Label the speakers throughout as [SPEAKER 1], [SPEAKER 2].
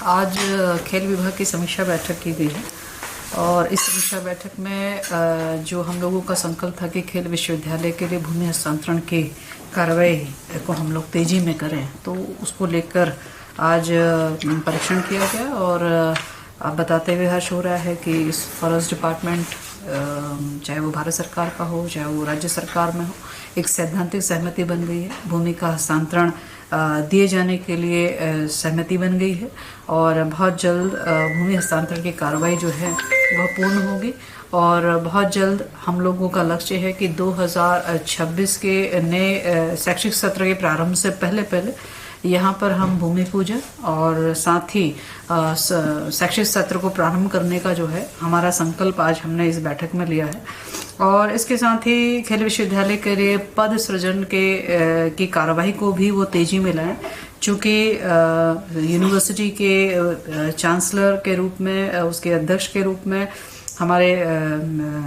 [SPEAKER 1] आज खेल विभाग की समीक्षा बैठक की गई है और इस समीक्षा बैठक में जो हम लोगों का संकल्प था कि खेल विश्वविद्यालय के लिए भूमि हस्तांतरण की कार्रवाई को हम लोग तेजी में करें, तो उसको लेकर आज परीक्षण किया गया। और आप बताते हुए हर्ष हो रहा है कि इस फॉरेस्ट डिपार्टमेंट, चाहे वो भारत सरकार का हो चाहे वो राज्य सरकार में हो, एक सैद्धांतिक सहमति बन गई है। भूमि का हस्तांतरण दिए जाने के लिए सहमति बन गई है और बहुत जल्द भूमि हस्तांतरण की कार्रवाई जो है वह पूर्ण होगी। और बहुत जल्द हम लोगों का लक्ष्य है कि 2026 के नए शैक्षिक सत्र के प्रारंभ से पहले यहाँ पर हम भूमि पूजन और साथ ही शैक्षिक सत्र को प्रारंभ करने का जो है हमारा संकल्प आज हमने इस बैठक में लिया है। और इसके साथ ही खेल विश्वविद्यालय के लिए पद सृजन की कार्यवाही को भी वो तेजी में लाएं, चूँकि यूनिवर्सिटी के चांसलर के रूप में, उसके अध्यक्ष के रूप में हमारे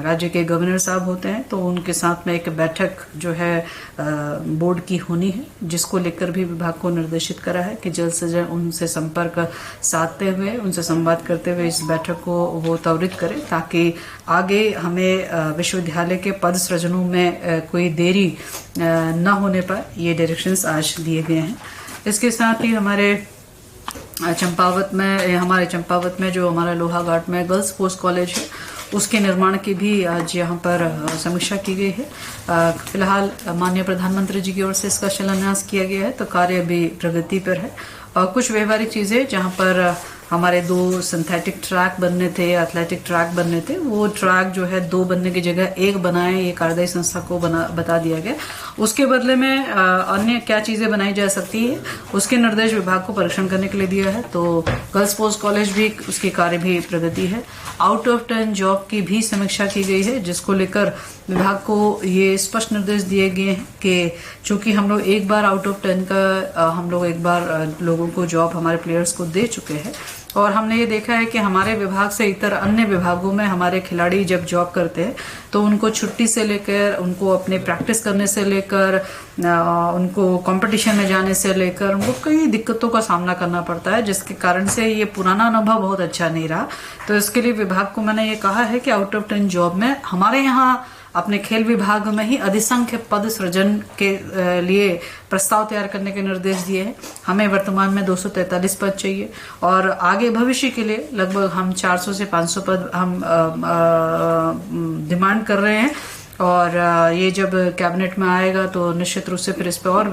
[SPEAKER 1] राज्य के गवर्नर साहब होते हैं, तो उनके साथ में एक बैठक जो है बोर्ड की होनी है, जिसको लेकर भी विभाग को निर्देशित करा है कि जल्द से जल्द उनसे संपर्क साधते हुए, उनसे संवाद करते हुए इस बैठक को वो त्वरित करें, ताकि आगे हमें विश्वविद्यालय के पद सृजनों में कोई देरी न होने पाए। ये डायरेक्शंस आज दिए गए हैं। इसके साथ ही हमारे चंपावत में जो हमारा लोहाघाट में गर्ल्स स्पोर्ट्स कॉलेज है, उसके निर्माण की भी आज यहाँ पर समीक्षा की गई है। फिलहाल माननीय प्रधानमंत्री जी की ओर से इसका शिलान्यास किया गया है, तो कार्य भी प्रगति पर है। और कुछ व्यवहारिक चीज़ें जहाँ पर हमारे 2 सिंथेटिक ट्रैक बनने थे, एथलेटिक ट्रैक बनने थे, वो ट्रैक जो है 2 बनने की जगह 1 बनाए, ये कार्यदायी संस्था को बता दिया गया। उसके बदले में अन्य क्या चीज़ें बनाई जा सकती है, उसके निर्देश विभाग को परीक्षण करने के लिए दिया है। तो गर्ल्स स्पोर्ट्स कॉलेज भी, उसकी कार्य भी प्रगति है। आउट ऑफ टर्न जॉब की भी समीक्षा की गई है, जिसको लेकर विभाग को ये स्पष्ट निर्देश दिए गए हैं कि चूंकि हम लोग एक बार आउट ऑफ टर्न का हम लोग एक बार लोगों को जॉब, हमारे प्लेयर्स को दे चुके हैं, और हमने ये देखा है कि हमारे विभाग से इतर अन्य विभागों में हमारे खिलाड़ी जब जॉब करते हैं तो उनको छुट्टी से लेकर, उनको अपने प्रैक्टिस करने से लेकर, उनको कंपटीशन में जाने से लेकर उनको कई दिक्कतों का सामना करना पड़ता है, जिसके कारण से ये पुराना अनुभव बहुत अच्छा नहीं रहा। तो इसके लिए विभाग को मैंने ये कहा है कि आउट ऑफ टर्न जॉब में हमारे यहाँ अपने खेल विभाग में ही अधिसंख्य पद सृजन के लिए प्रस्ताव तैयार करने के निर्देश दिए हैं। हमें वर्तमान में 243 पद चाहिए और आगे भविष्य के लिए लगभग हम 400 से 500 पद हम डिमांड कर रहे हैं। और ये जब कैबिनेट में आएगा तो निश्चित रूप से फिर इस पर और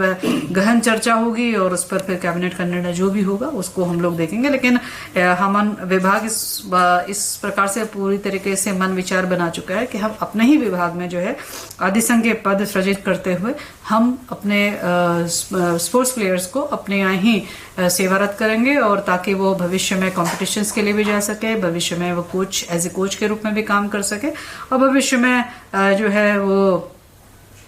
[SPEAKER 1] गहन चर्चा होगी और उस पर फिर कैबिनेट का निर्णय जो भी होगा उसको हम लोग देखेंगे। लेकिन हम विभाग इस प्रकार से पूरी तरीके से मन विचार बना चुका है कि हम अपने ही विभाग में जो है अधिसंख्य पद सृजित करते हुए हम अपने स्पोर्ट्स प्लेयर्स को अपने यहाँ ही सेवारत करेंगे, और ताकि वो भविष्य में कॉम्पिटिशन्स के लिए भी जा सके, भविष्य में वो कोच, एज ए कोच के रूप में भी काम कर सके, और भविष्य में जो है वो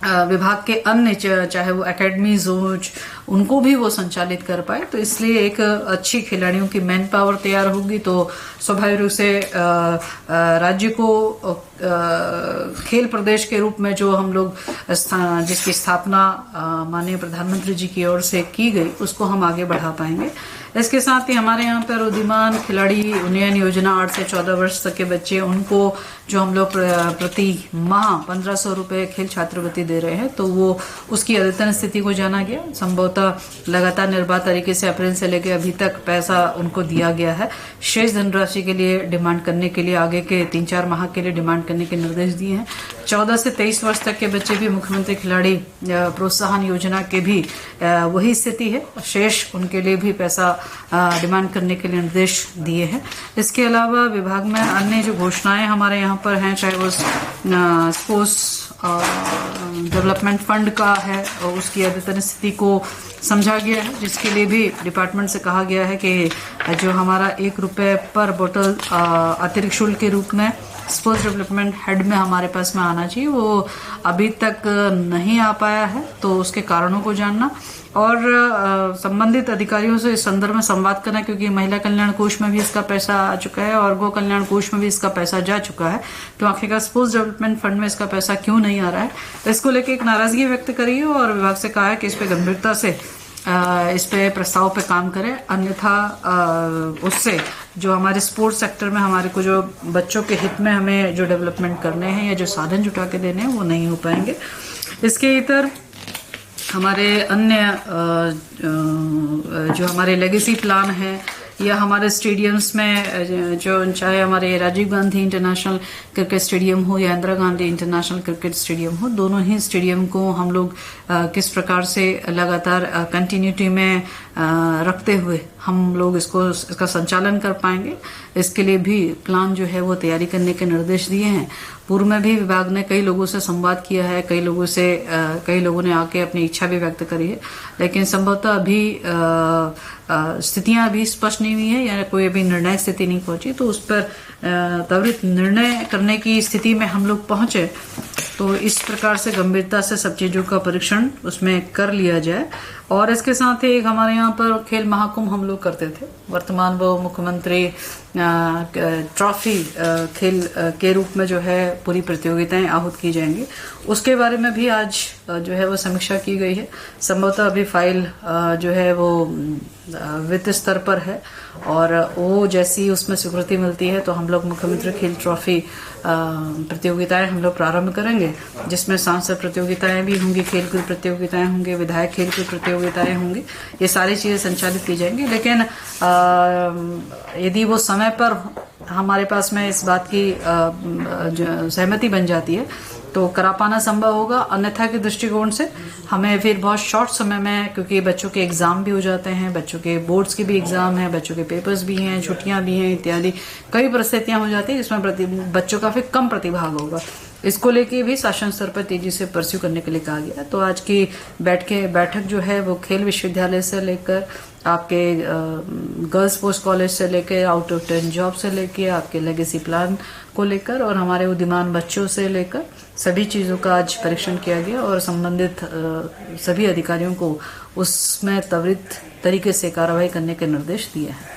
[SPEAKER 1] विभाग के अन्य चाहे वो एकेडमीज हो, उनको भी वो संचालित कर पाए। तो इसलिए एक अच्छी खिलाड़ियों की मैन पावर तैयार होगी, तो स्वाभाविक रूप से राज्य को खेल प्रदेश के रूप में जो हम लोग जिसकी स्थापना माननीय प्रधानमंत्री जी की ओर से की गई, उसको हम आगे बढ़ा पाएंगे। इसके साथ ही हमारे यहाँ पर उद्यमान खिलाड़ी उन्नयन योजना 8 से 14 वर्ष तक के बच्चे, उनको जो हम लोग प्रति माह 1500 रुपये खेल छात्रवृत्ति दे रहे हैं, तो वो उसकी अद्यतन स्थिति को जाना गया। संभवतः लगातार निर्बाध तरीके से अप्रैल से लेकर अभी तक पैसा उनको दिया गया है। शेष धनराशि के लिए डिमांड करने के लिए आगे के 3-4 माह के लिए डिमांड करने के निर्देश दिए हैं। 14 से 23 वर्ष तक के बच्चे भी मुख्यमंत्री खिलाड़ी प्रोत्साहन योजना के भी वही स्थिति है, शेष उनके लिए भी पैसा डिमांड करने के लिए निर्देश दिए हैं। इसके अलावा विभाग में अन्य जो घोषणाएं हमारे यहाँ पर हैं, चाहे वो स्पोर्ट्स डेवलपमेंट फंड का है, और उसकी अद्यतन स्थिति को समझा गया है, जिसके लिए भी डिपार्टमेंट से कहा गया है कि जो हमारा 1 रुपये पर बोतल अतिरिक्त शुल्क के रूप में स्पोर्ट्स डेवलपमेंट हेड में हमारे पास में आना चाहिए, वो अभी तक नहीं आ पाया है, तो उसके कारणों को जानना और संबंधित अधिकारियों से इस संदर्भ में संवाद करना, क्योंकि महिला कल्याण कोष में भी इसका पैसा आ चुका है और गो कल्याण कोष में भी इसका पैसा जा चुका है, तो आखिरकार स्पोर्ट्स डेवलपमेंट फंड में इसका पैसा क्यों नहीं आ रहा है। इसको लेकर एक नाराजगी व्यक्त करी है और विभाग से कहा है कि इस पर गंभीरता से इस पे प्रस्ताव पे काम करें, अन्यथा उससे जो हमारे स्पोर्ट्स सेक्टर में हमारे को जो बच्चों के हित में हमें जो डेवलपमेंट करने हैं या जो साधन जुटा के देने हैं वो नहीं हो पाएंगे। इसके इतर हमारे अन्य जो हमारे लेगेसी प्लान है या हमारे स्टेडियम्स में जो चाहे हमारे Rajiv Gandhi international cricket stadium हो या Indira Gandhi international cricket stadium हो, दोनों ही स्टेडियम को हम लोग किस प्रकार से लगातार कंटिन्यूटी में रखते हुए हम लोग इसका संचालन कर पाएंगे, इसके लिए भी प्लान जो है वो तैयारी करने के निर्देश दिए हैं। पूर्व में भी विभाग ने कई लोगों से संवाद किया है, कई लोगों ने आके अपनी इच्छा भी व्यक्त करी है, लेकिन संभवतः अभी स्थितियां अभी स्पष्ट नहीं हुई है या कोई अभी निर्णय स्थिति नहीं पहुंची, तो उस पर त्वरित निर्णय करने की स्थिति में हम लोग पहुंचे तो इस प्रकार से गंभीरता से सब चीजों का परीक्षण उसमें कर लिया जाए। और इसके साथ ही एक हमारे यहाँ पर खेल महाकुंभ हम लोग करते थे, वर्तमान वो मुख्यमंत्री ट्रॉफी खेल के रूप में जो है पूरी प्रतियोगिताएं आहूत की जाएंगी, उसके बारे में भी आज जो है वो समीक्षा की गई है। संभवतः अभी फाइल जो है वो वित्त स्तर पर है और वो जैसी उसमें स्वीकृति मिलती है तो हम लोग मुख्यमंत्री खेल ट्रॉफी प्रतियोगिताएं हम लोग प्रारंभ करेंगे, जिसमें सांसद प्रतियोगिताएं भी होंगी, खेलकूद प्रतियोगिताएं होंगी, विधायक खेलकूद प्रतियोगिताएं होंगी, ये सारी चीजें संचालित की जाएंगी। लेकिन यदि वो समय पर हमारे पास में इस बात की सहमति बन जाती है तो करा पाना संभव होगा, अन्यथा के दृष्टिकोण से हमें फिर बहुत शॉर्ट समय में, क्योंकि बच्चों के एग्जाम भी हो जाते हैं, बच्चों के बोर्ड्स के भी एग्जाम हैं, बच्चों के पेपर्स भी हैं, छुट्टियां भी हैं इत्यादि कई परिस्थितियां हो जाती है जिसमें बच्चों का फिर कम प्रतिभाग होगा। इसको लेके भी शासन स्तर पर तेजी से परस्यू करने के लिए कहा गया। तो आज की बैठक जो है वो खेल विश्वविद्यालय से लेकर आपके गर्ल्स स्पोर्ट्स कॉलेज से लेकर आउट ऑफ 10 जॉब से लेकर आपके लेगेसी प्लान को लेकर और हमारे उद्यमान बच्चों से लेकर सभी चीज़ों का आज परीक्षण किया गया और संबंधित सभी अधिकारियों को उसमें त्वरित तरीके से कार्रवाई करने के निर्देश दिए हैं।